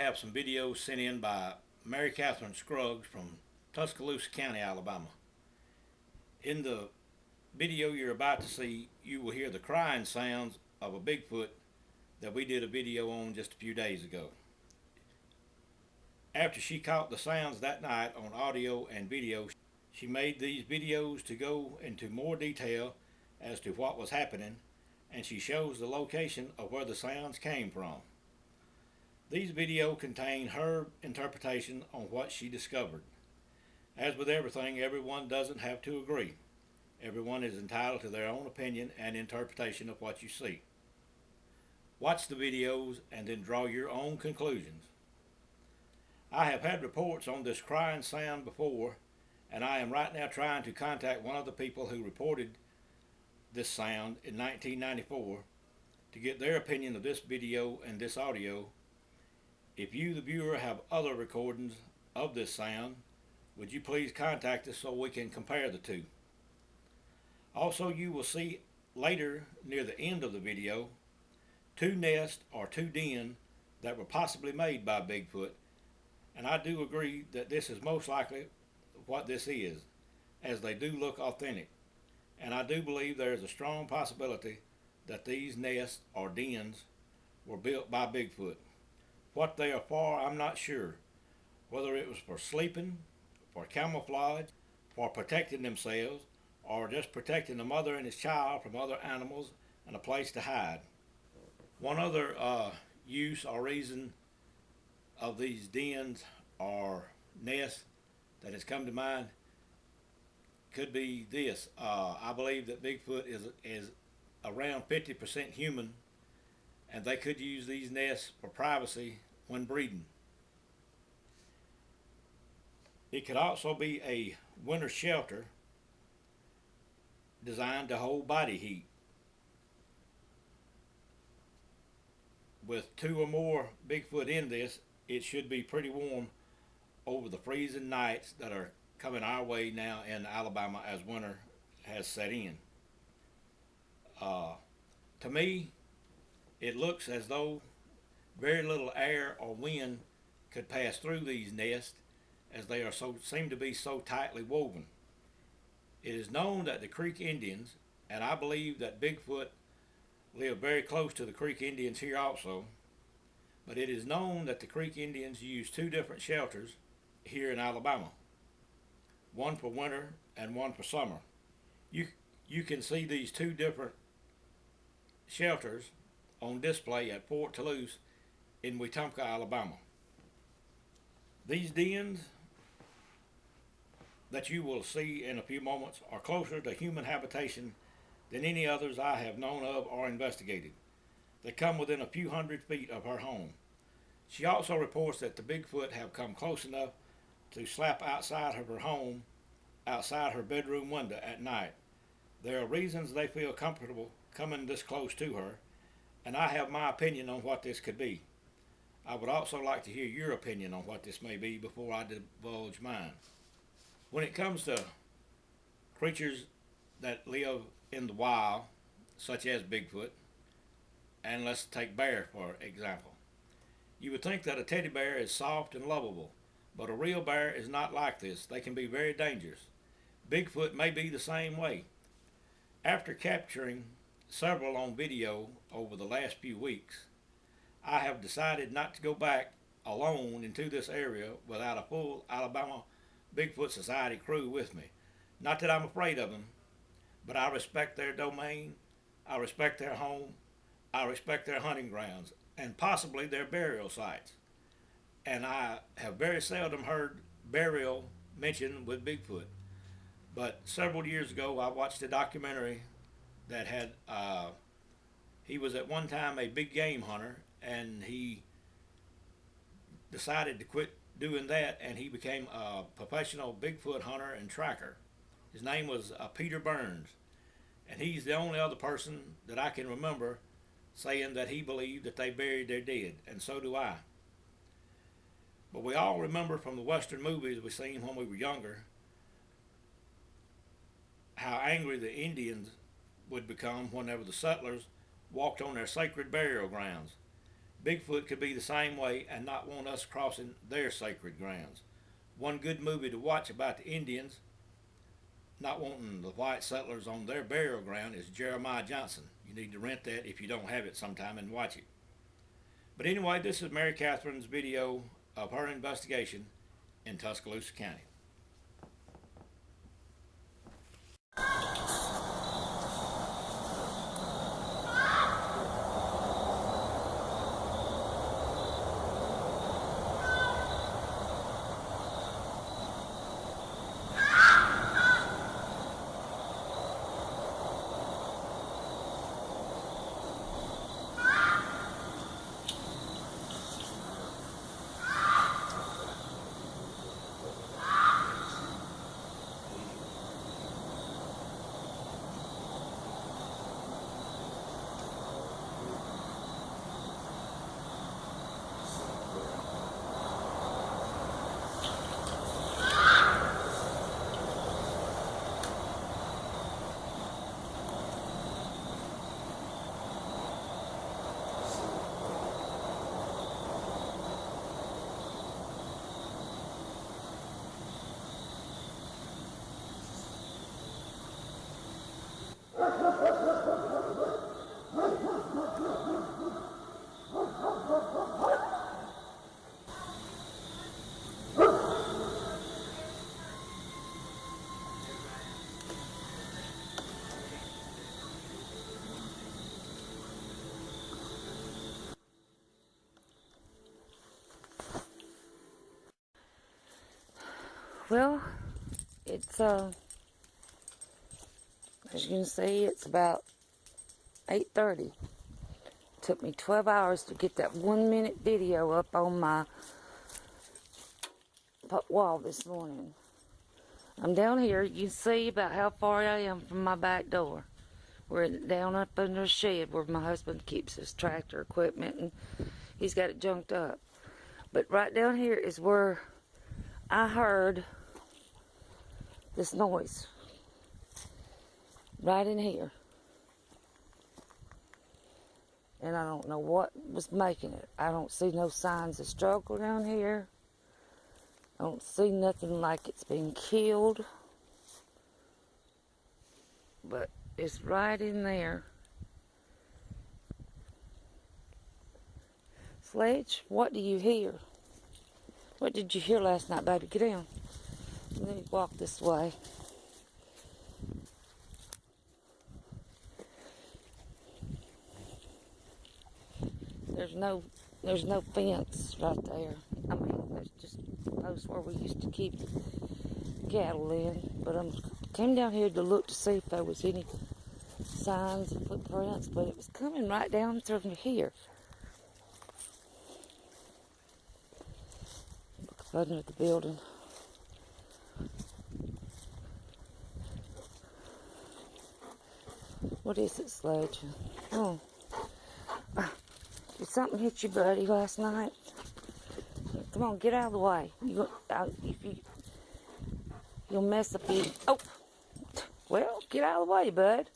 have some videos sent in by Mary Katherine Scruggs from Tuscaloosa County, Alabama. In the video you're about to see, you will hear the crying sounds of a Bigfoot that we did a video on just a few days ago. After she caught the sounds that night on audio and video, she made these videos to go into more detail as to what was happening, and she shows the location of where the sounds came from. These videos contain her interpretation on what she discovered. As with everything, everyone doesn't have to agree. Everyone is entitled to their own opinion and interpretation of what you see. Watch the videos and then draw your own conclusions. I have had reports on this crying sound before, and I am right now trying to contact one of the people who reported this sound in 1994 to get their opinion of this video and this audio. If you, the viewer, have other recordings of this sound, would you please contact us so we can compare the two. Also, you will see later near the end of the video two nests or two dens that were possibly made by Bigfoot, and I do agree that this is most likely what this is, as they do look authentic, and I do believe there is a strong possibility that these nests or dens were built by Bigfoot. What they are for, I'm not sure, whether it was for sleeping, for camouflage, for protecting themselves, or just protecting the mother and his child from other animals and a place to hide. One other use or reason of these dens or nests that has come to mind could be this. I believe that Bigfoot is around 50% human, and they could use these nests for privacy when breeding. It could also be a winter shelter designed to hold body heat. With two or more Bigfoot in this, it should be pretty warm over the freezing nights that are coming our way now in Alabama as winter has set in. To me, it looks as though very little air or wind could pass through these nests, as they are seem to be so tightly woven. It is known that the Creek Indians, and I believe that Bigfoot live very close to the Creek Indians here also, but it is known that the Creek Indians use two different shelters here in Alabama, one for winter and one for summer. You can see these two different shelters on display at Fort Toulouse in Wetumpka, Alabama. These dens that you will see in a few moments are closer to human habitation than any others I have known of or investigated. They come within a few hundred feet of her home. She also reports that the Bigfoot have come close enough to slap outside of her home, outside her bedroom window at night. There are reasons they feel comfortable coming this close to her, and I have my opinion on what this could be. I would also like to hear your opinion on what this may be before I divulge mine. When it comes to creatures that live in the wild, such as Bigfoot, and let's take bear for example, you would think that a teddy bear is soft and lovable, but a real bear is not like this. They can be very dangerous. Bigfoot may be the same way. After capturing several on video over the last few weeks, I have decided not to go back alone into this area without a full Alabama Bigfoot Society crew with me. Not that I'm afraid of them, but I respect their domain, I respect their home, I respect their hunting grounds, and possibly their burial sites. And I have very seldom heard burial mentioned with Bigfoot. But several years ago, I watched a documentary that had, he was at one time a big game hunter, and he decided to quit doing that, and he became a professional Bigfoot hunter and tracker. His name was Peter Burns, and he's the only other person that I can remember saying that he believed that they buried their dead, and so do I. But we all remember from the Western movies we seen when we were younger how angry the Indians would become whenever the settlers walked on their sacred burial grounds. Bigfoot could be the same way and not want us crossing their sacred grounds. One good movie to watch about the Indians not wanting the white settlers on their burial ground is Jeremiah Johnson. You need to rent that if you don't have it sometime and watch it. But anyway, this is Mary Katherine's video of her investigation in Tuscaloosa County. Well, it's as you can see, it's about 8:30. Took me 12 hours to get that 1-minute video up on my wall this morning. I'm down here. You can see about how far I am from my back door. We're down up under a shed where my husband keeps his tractor equipment, and he's got it junked up. But right down here is where I heard this noise. Right in here. And I don't know what was making it. I don't see no signs of struggle down here. I don't see nothing like it's been killed. But it's right in there. Sledge, what do you hear? What did you hear last night, baby? Get down. Let me walk this way. There's no fence right there. I mean, there's just a post where we used to keep cattle in. But I came down here to look to see if there was any signs of footprints, but it was coming right down through here. Look up under the building. What is it, Sledge? Oh. Did something hit you, buddy, last night? Come on, get out of the way. You'll mess up your... Oh! Well, get out of the way, bud.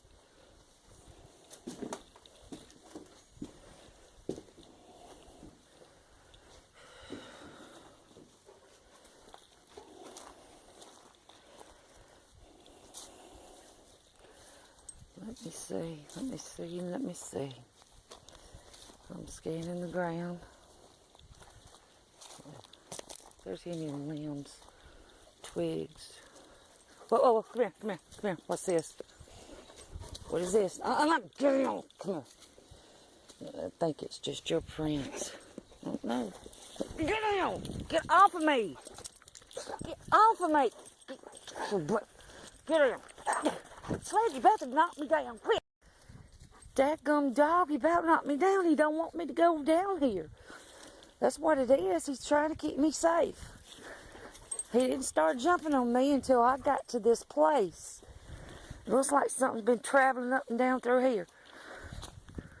Let me see. I'm scanning the ground. If there's any limbs, twigs. Whoa, come here. What's this? What is this? I'm not getting on. Come here. I think it's just your prints. I don't know. Get down! Get off of me! Get off of me! Get down! Sledge, you about to knock me down, quick! Dadgum dog, he about knocked me down. He don't want me to go down here. That's what it is. He's trying to keep me safe. He didn't start jumping on me until I got to this place. It looks like something's been traveling up and down through here.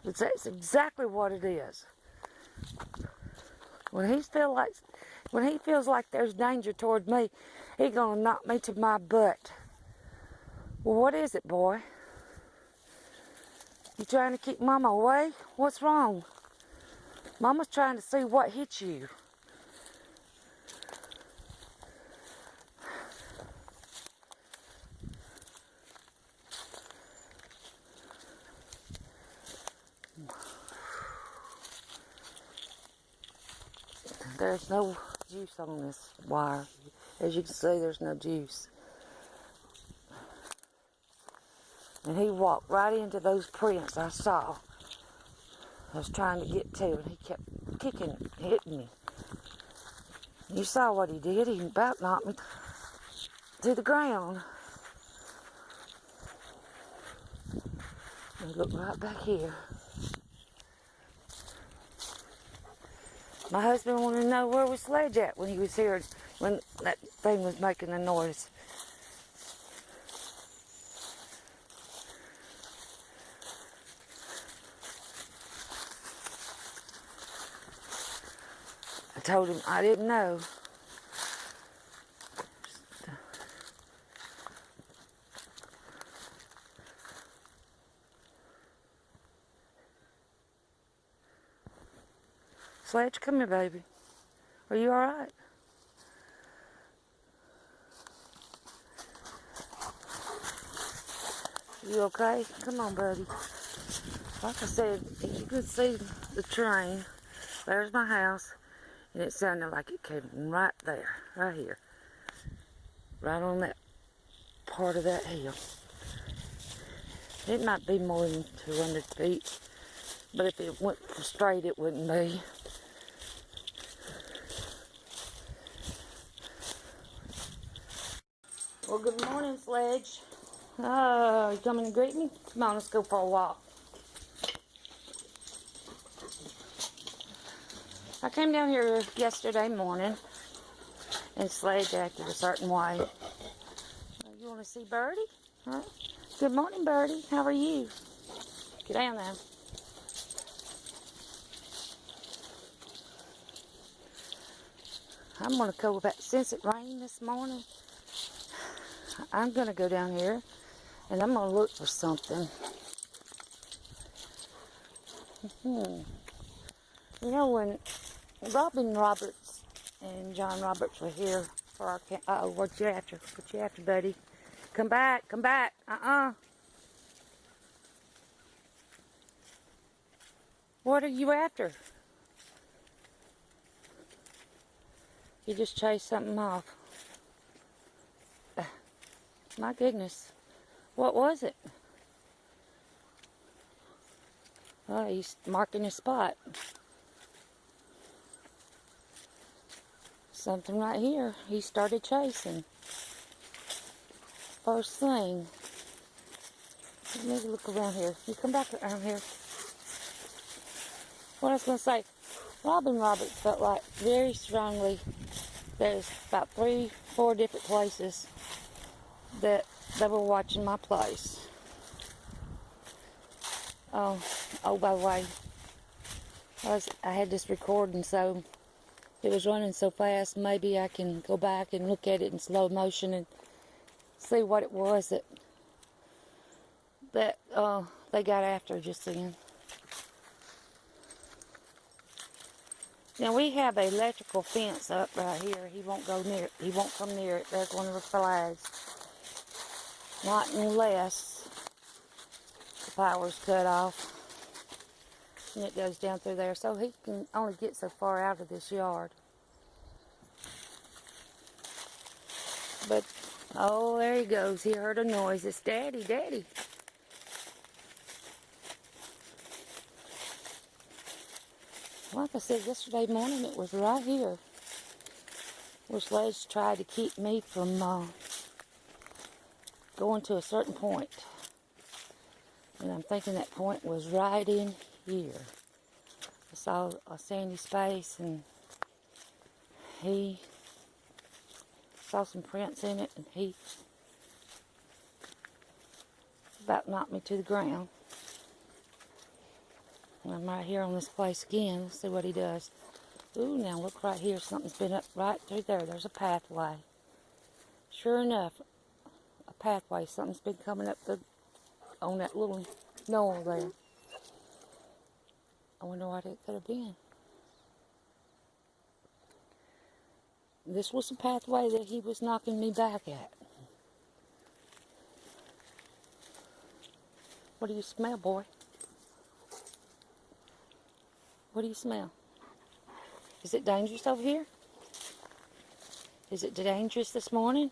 But that's exactly what it is. When he feels like there's danger toward me, he's gonna knock me to my butt. Well, what is it, boy? You trying to keep Mama away? What's wrong? Mama's trying to see what hit you. There's no juice on this wire. As you can see, there's no juice. And he walked right into those prints I saw. I was trying to get to, and he kept kicking, hitting me. You saw what he did. He about knocked me to the ground. And look right back here. My husband wanted to know where was Sledge at when he was here, when that thing was making the noise. I told him I didn't know. Sledge, come here, baby. Are you alright? You okay? Come on, buddy. Like I said, you can see the train. There's my house. And it sounded like it came right there, right here. Right on that part of that hill. It might be more than 200 feet. But if it went straight, it wouldn't be. Well, good morning, Sledge. Oh, you coming to greet me? Come on, let's go for a walk. I came down here yesterday morning, and Sledge acted a certain way. You want to see Birdie? Huh? Good morning, Birdie. How are you? Get down there. I'm going to go back. Since it rained this morning, I'm going to go down here, and I'm going to look for something. You know, when Robin Roberts and John Roberts were here for our camp. Uh-oh, what you after? What you after, buddy? Come back, come back. What are you after? You just chased something off. My goodness. What was it? Oh, he's marking a spot. Something right here. He started chasing. First thing. Let me look around here. You come back around here. What I was going to say, Robin Roberts felt like very strongly there's about 3-4 different places that they were watching my place. Oh, by the way, I had this recording, so it was running so fast, maybe I can go back and look at it in slow motion and see what it was that they got after just then. Now we have an electrical fence up right here. He won't go near it. He won't come near it. There's one of the flags. Not unless the power's cut off. And it goes down through there. So he can only get so far out of this yard. But, oh, there he goes. He heard a noise. It's Daddy, Daddy. Like I said yesterday morning, it was right here where Sledge tried to keep me from going to a certain point. And I'm thinking that point was right in here. I saw a sandy space, and he saw some prints in it, and he about knocked me to the ground. And I'm right here on this place again. Let's see what he does. Ooh, now look right here. Something's been up right through there. There's a pathway. Sure enough, a pathway. Something's been coming up on that little knoll there. I wonder what it could have been. This was the pathway that he was knocking me back at. What do you smell, boy? What do you smell? Is it dangerous over here? Is it dangerous this morning?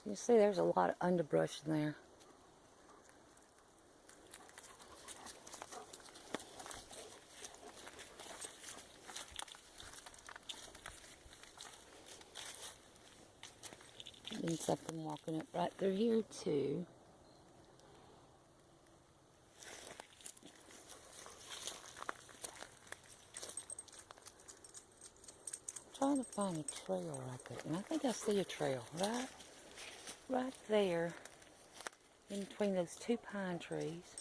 You see there's a lot of underbrush in there. Been something walking up right through here too. I'm trying to find a trail right there, and I think I see a trail right there in between those two pine trees.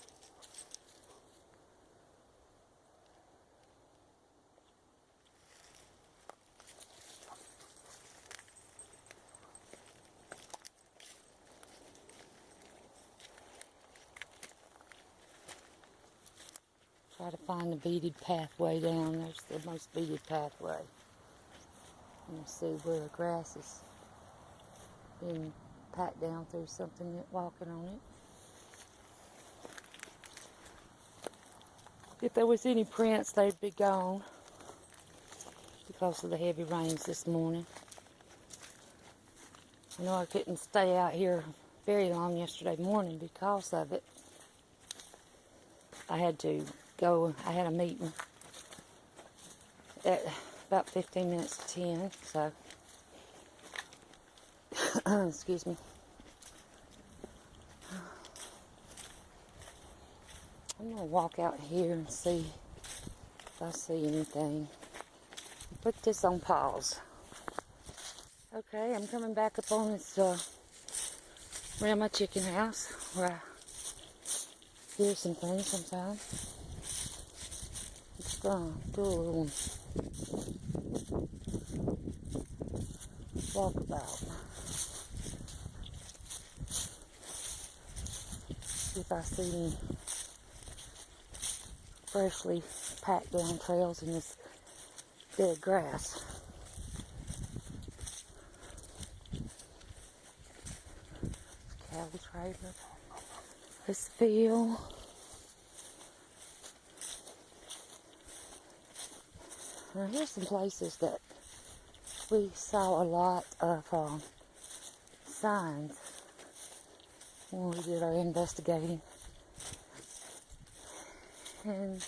Try to find the beaded pathway down. There's the most beaded pathway. You see where the grass is being packed down through something that walking on it. If there was any prints, they'd be gone because of the heavy rains this morning. I know I couldn't stay out here very long yesterday morning because of it. I had to go, I had a meeting at about 15 minutes to 10, so, excuse me. I'm going to walk out here and see if I see anything. Put this on pause. Okay, I'm coming back up on this, around my chicken house where I hear some things sometimes. I'm just going to do a little walkabout. See if I see any freshly packed down trails in this dead grass. Cattle trailer. This field. Now here's some places that we saw a lot of signs when we did our investigating. And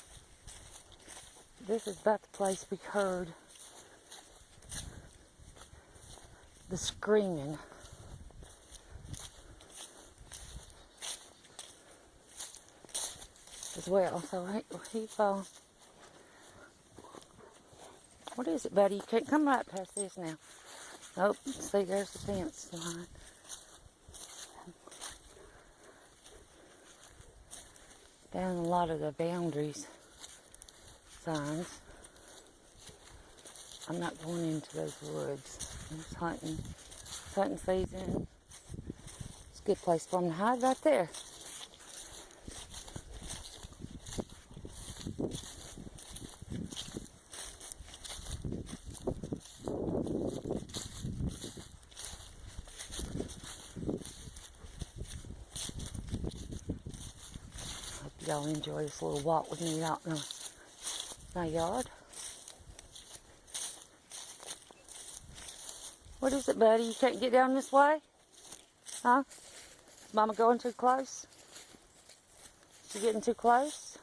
this is about the place we heard the screaming. As well, so he what is it, buddy? You can't come right past this now. Nope, see, there's the fence line. Down a lot of the boundaries signs. I'm not going into those woods. It's hunting season. It's a good place for them to hide right there. Y'all enjoy this little walk with me out in my yard. What is it, buddy? You can't get down this way? Huh? Mama going too close? She getting too close?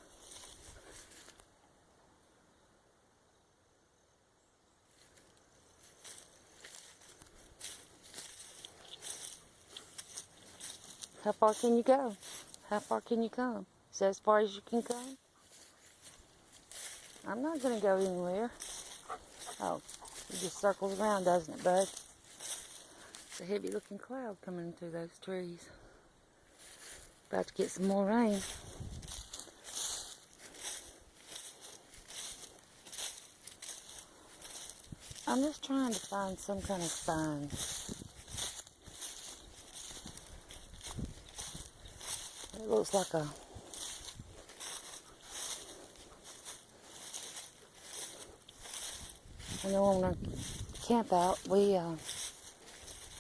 How far can you go? How far can you come? Is that as far as you can come? I'm not going to go anywhere. Oh, it just circles around, doesn't it, bud? It's a heavy looking cloud coming through those trees. About to get some more rain. I'm just trying to find some kind of sign. It looks like a I know on our camp out, we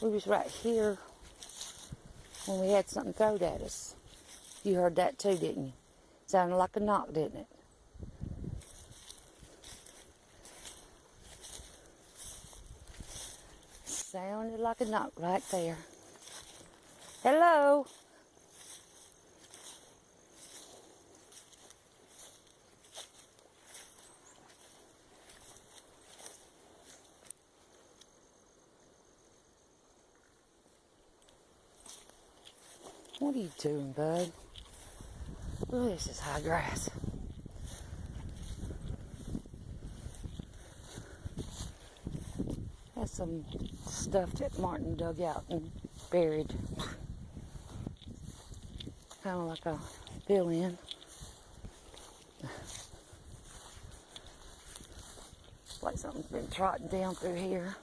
was right here when we had something thrown at us. You heard that too, didn't you? Sounded like a knock, didn't it? Sounded like a knock right there. Hello? What are you doing, bud? Oh, this is high grass. That's some stuff that Martin dug out and buried. Kind of like a fill-in. Like something's been trotting down through here.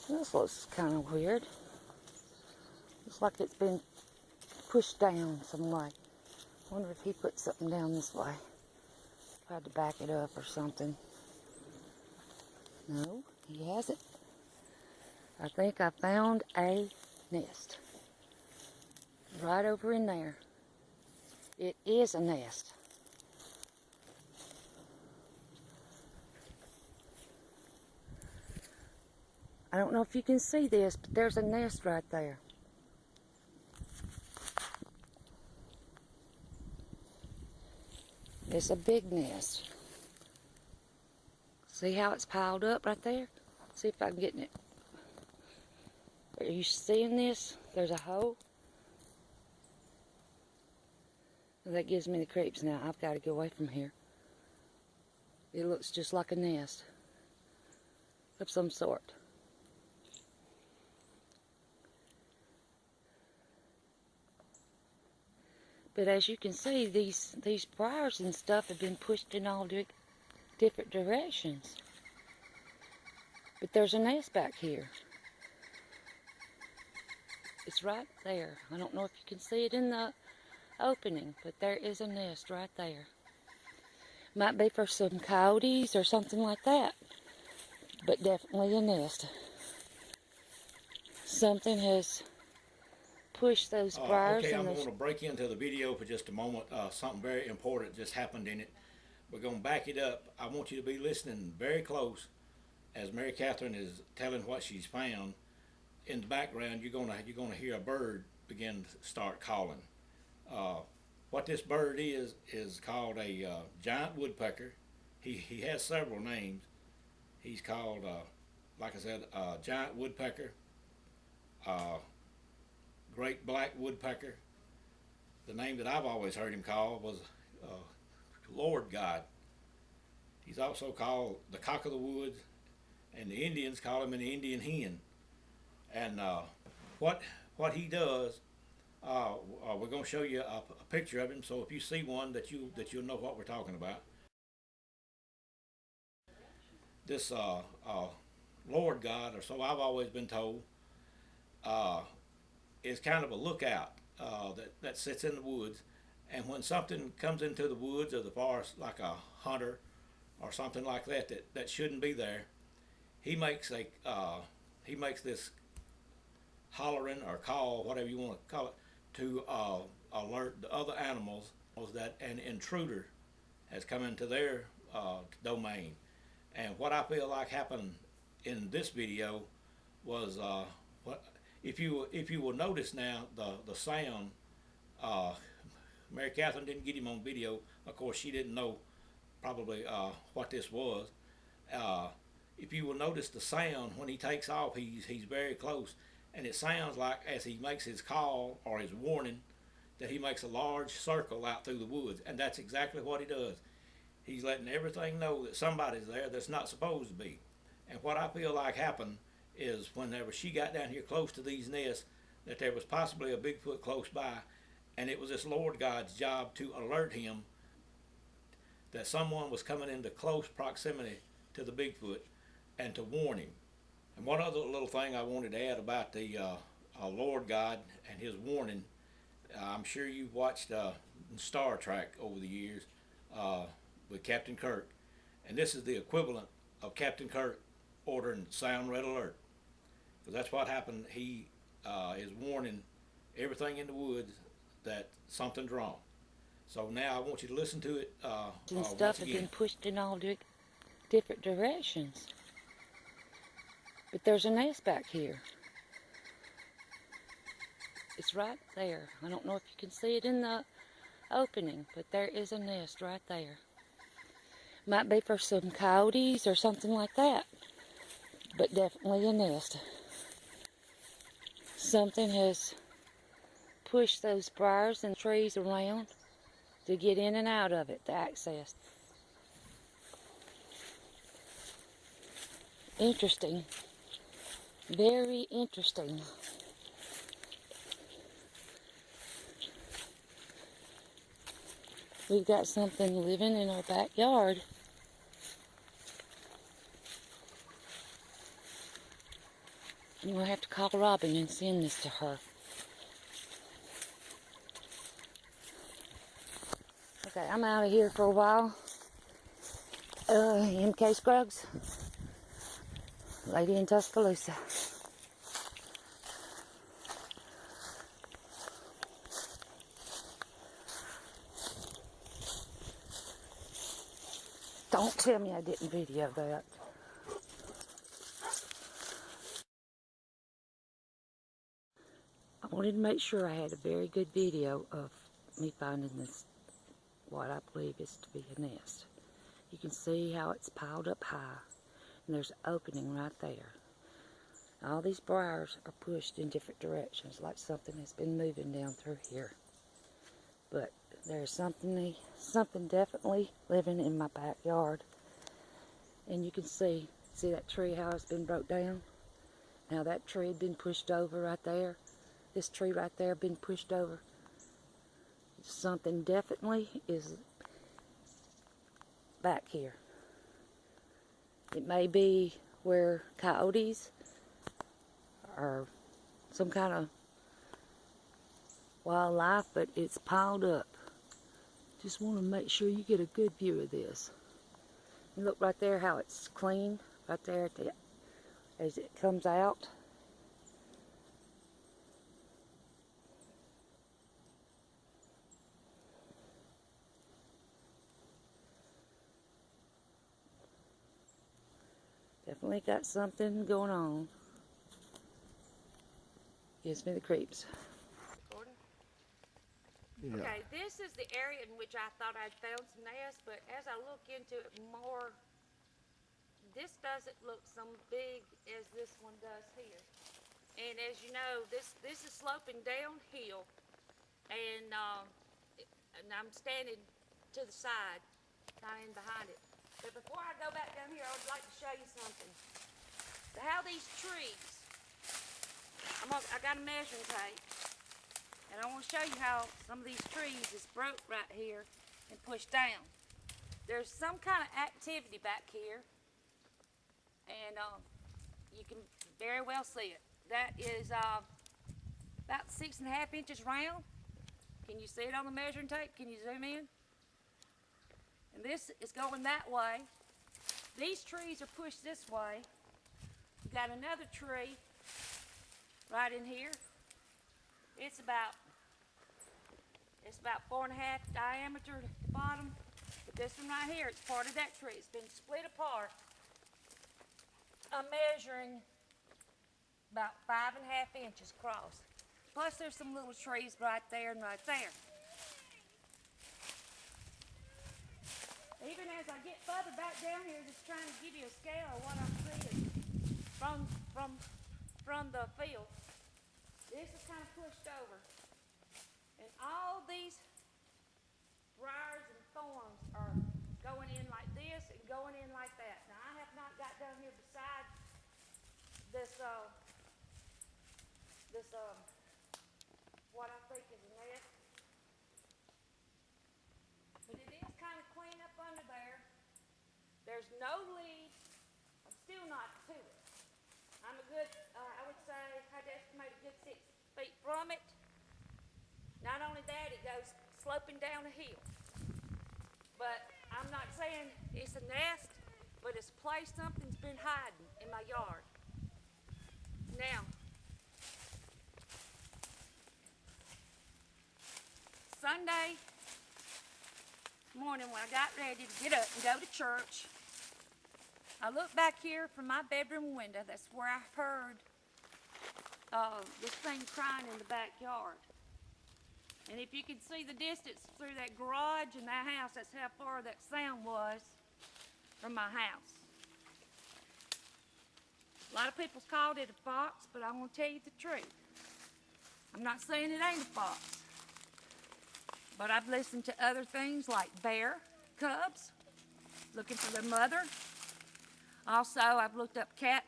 This looks kind of weird. Looks like it's been pushed down some way. Wonder if he put something down this way. Tried to back it up or something. No, he hasn't. I think I found a nest. Right over in there. It is a nest. I don't know if you can see this, but there's a nest right there. It's a big nest. See how it's piled up right there? See if I can get in it. Are you seeing this? There's a hole. That gives me the creeps now. I've got to get away from here. It looks just like a nest of some sort. But as you can see, these briars and stuff have been pushed in all different directions. But there's a nest back here. It's right there. I don't know if you can see it in the opening, but there is a nest right there. Might be for some coyotes or something like that, but definitely a nest. Something has pushed those briars. Okay, and I'm those... going to break into the video for just a moment. Something very important just happened in it. We're going to back it up. I want you to be listening very close as Mary Katherine is telling what she's found. In the background, you're gonna hear a bird begin to start calling. What this bird is called a giant woodpecker. He has several names. He's called, like I said, giant woodpecker, great black woodpecker. The name that I've always heard him called was Lord God. He's also called the cock of the woods, and the Indians call him an Indian hen. And what he does, we're going to show you a picture of him. So if you see one, that you'll know what we're talking about. This Lord God, or so I've always been told, is kind of a lookout that sits in the woods. And when something comes into the woods or the forest, like a hunter or something like that shouldn't be there, he makes this hollering or call, whatever you want to call it, to alert the other animals that an intruder has come into their domain. And what I feel like happened in this video was, if you will notice now, the sound. Mary Katherine didn't get him on video. Of course, she didn't know probably what this was. If you will notice the sound when he takes off, he's very close, and it sounds like as he makes his call or his warning that he makes a large circle out through the woods, and that's exactly what he does. He's letting everything know that somebody's there that's not supposed to be. And what I feel like happened is whenever she got down here close to these nests, that there was possibly a Bigfoot close by, and it was this Lord God's job to alert him that someone was coming into close proximity to the Bigfoot and to warn him. And one other little thing I wanted to add about the Lord God and his warning. I'm sure you've watched Star Trek over the years uh, with Captain Kirk, and this is the equivalent of Captain Kirk ordering sound red alert, because that's what happened. He is warning everything in the woods that something's wrong. So now I want you to listen to it And stuff once has again. been pushed in all different directions. But there's a nest back here. It's right there. I don't know if you can see it in the opening, but there is a nest right there. Might be for some coyotes or something like that, but definitely a nest. Something has pushed those briars and trees around to get in and out of it, to access. Interesting. Very interesting. We've got something living in our backyard. And we'll have to call Robin and send this to her. Okay, I'm out of here for a while. MK Scruggs, lady in Tuscaloosa. Don't tell me I didn't video that. I wanted to make sure I had a very good video of me finding this, what I believe is to be a nest. You can see how it's piled up high, and there's an opening right there. All these briars are pushed in different directions, like something has been moving down through here. But there's something definitely living in my backyard. And you can see that tree, how it's been broke down? Now that tree had been pushed over right there. This tree right there been pushed over. Something definitely is back here. It may be where coyotes or some kind of wildlife, but it's piled up. Just want to make sure you get a good view of this. And look right there how it's clean, right there at as it comes out. Definitely got something going on. Gives me the creeps. Yeah. Okay, this is the area in which I thought I'd found some nests, but as I look into it more, this doesn't look so big as this one does here. And as you know, this is sloping downhill, and I'm standing to the side, kind of in behind it. But before I go back down here, I would like to show you something. How these trees, I got a measuring tape, and I want to show you how some of these trees is broke right here and pushed down. There's some kind of activity back here, and you can very well see it. That is about 6.5 inches round. Can you see it on the measuring tape? Can you zoom in? And this is going that way. These trees are pushed this way. We've got another tree right in here. It's about 4.5 diameter at the bottom. But this one right here, it's part of that tree. It's been split apart. I'm measuring about 5.5 inches across. Plus there's some little trees right there and right there. Even as I get further back down here, just trying to give you a scale of what I'm seeing from the field. This is kind of pushed over. And all these briars and thorns are going in like this and going in like that. Now I have not got down here beside this what I think is a nest. But it is kind of clean up under there. There's no leaves. I'm still not to it. I'm feet from it. Not only that, it goes sloping down a hill. But I'm not saying it's a nest, but it's a place something's been hiding in my yard. Now, Sunday morning when I got ready to get up and go to church, I looked back here from my bedroom window. That's where I heard this thing crying in the backyard. And if you could see the distance through that garage and that house, that's how far that sound was from my house. A lot of people's called it a fox, but I'm going to tell you the truth. I'm not saying it ain't a fox. But I've listened to other things like bear cubs, looking for their mother. Also, I've looked up cat,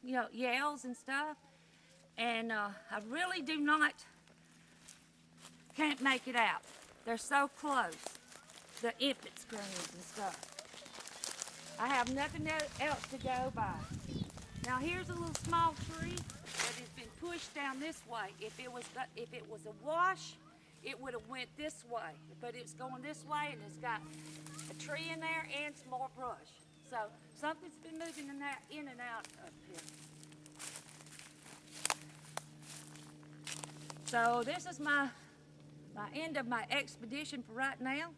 yells and stuff. And I really can't make it out. They're so close. The infant screams and stuff. I have nothing else to go by. Now here's a little small tree that has been pushed down this way. If it was a wash, it would have went this way. But it's going this way, and it's got a tree in there and some more brush. So something's been moving in and out up here. So this is my end of my expedition for right now.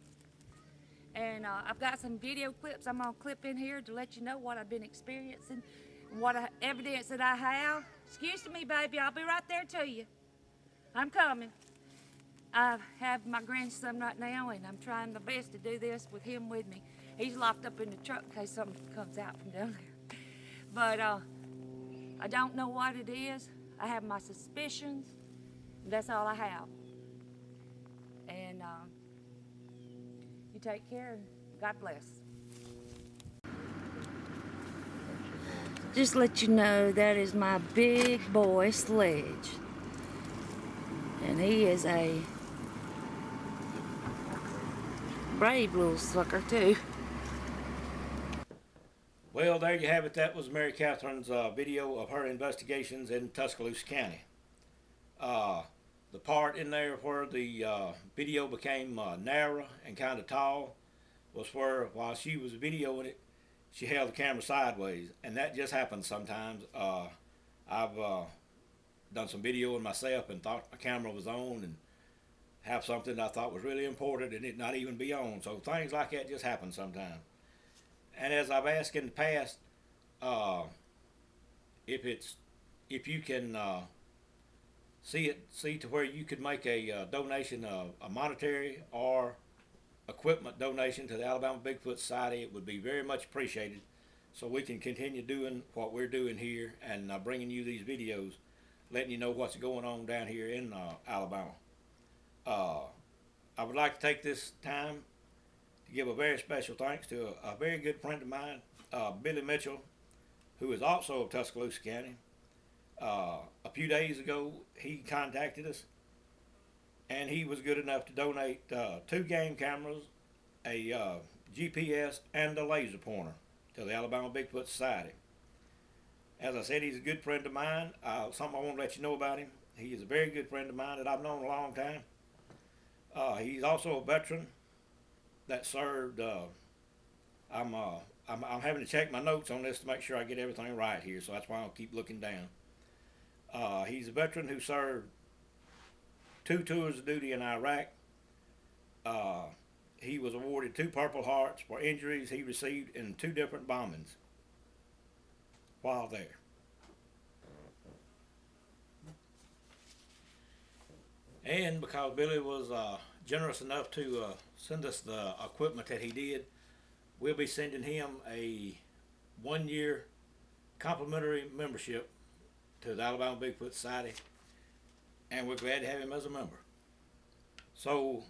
And I've got some video clips I'm going to clip in here to let you know what I've been experiencing and what evidence that I have. Excuse me, baby, I'll be right there to you. I'm coming. I have my grandson right now, and I'm trying my best to do this with him with me. He's locked up in the truck in case something comes out from down there. But I don't know what it is. I have my suspicions. That's all I have. And you take care, and God bless. Just let you know, that is my big boy Sledge. And he is a brave little sucker too. Well, there you have it. That was Mary Katherine's video of her investigations in Tuscaloosa County. The part in there where the video became narrow and kind of tall was where, while she was videoing it, she held the camera sideways, and that just happens sometimes. I've done some videoing myself and thought my camera was on and have something I thought was really important and it not even be on. So things like that just happen sometimes. And as I've asked in the past, if you can see to where you could make a donation, a monetary or equipment donation to the Alabama Bigfoot Society, it would be very much appreciated, so we can continue doing what we're doing here and bringing you these videos, letting you know what's going on down here in Alabama. I would like to take this time to give a very special thanks to a very good friend of mine, Billy Mitchell, who is also of Tuscaloosa County. A few days ago, he contacted us, and he was good enough to donate 2 game cameras, a GPS, and a laser pointer to the Alabama Bigfoot Society. As I said, he's a good friend of mine. Something I want to let you know about him. He is a very good friend of mine that I've known a long time. He's also a veteran that served. I'm having to check my notes on this to make sure I get everything right here, so that's why I'll keep looking down. He's a veteran who served 2 tours of duty in Iraq. He was awarded 2 Purple Hearts for injuries he received in 2 different bombings while there. And because Billy was generous enough to send us the equipment that he did, we'll be sending him a 1-year complimentary membership to the Alabama Bigfoot Society, and we're glad to have him as a member. So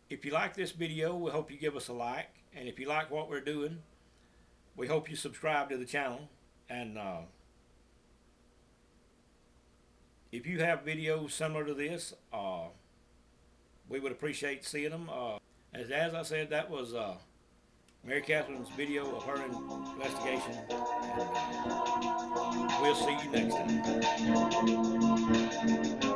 if you like this video, we hope you give us a like, and if you like what we're doing, we hope you subscribe to the channel. And if you have videos similar to this, we would appreciate seeing them. As I said, that was Mary Katherine's video of her investigation. And we'll see you next time.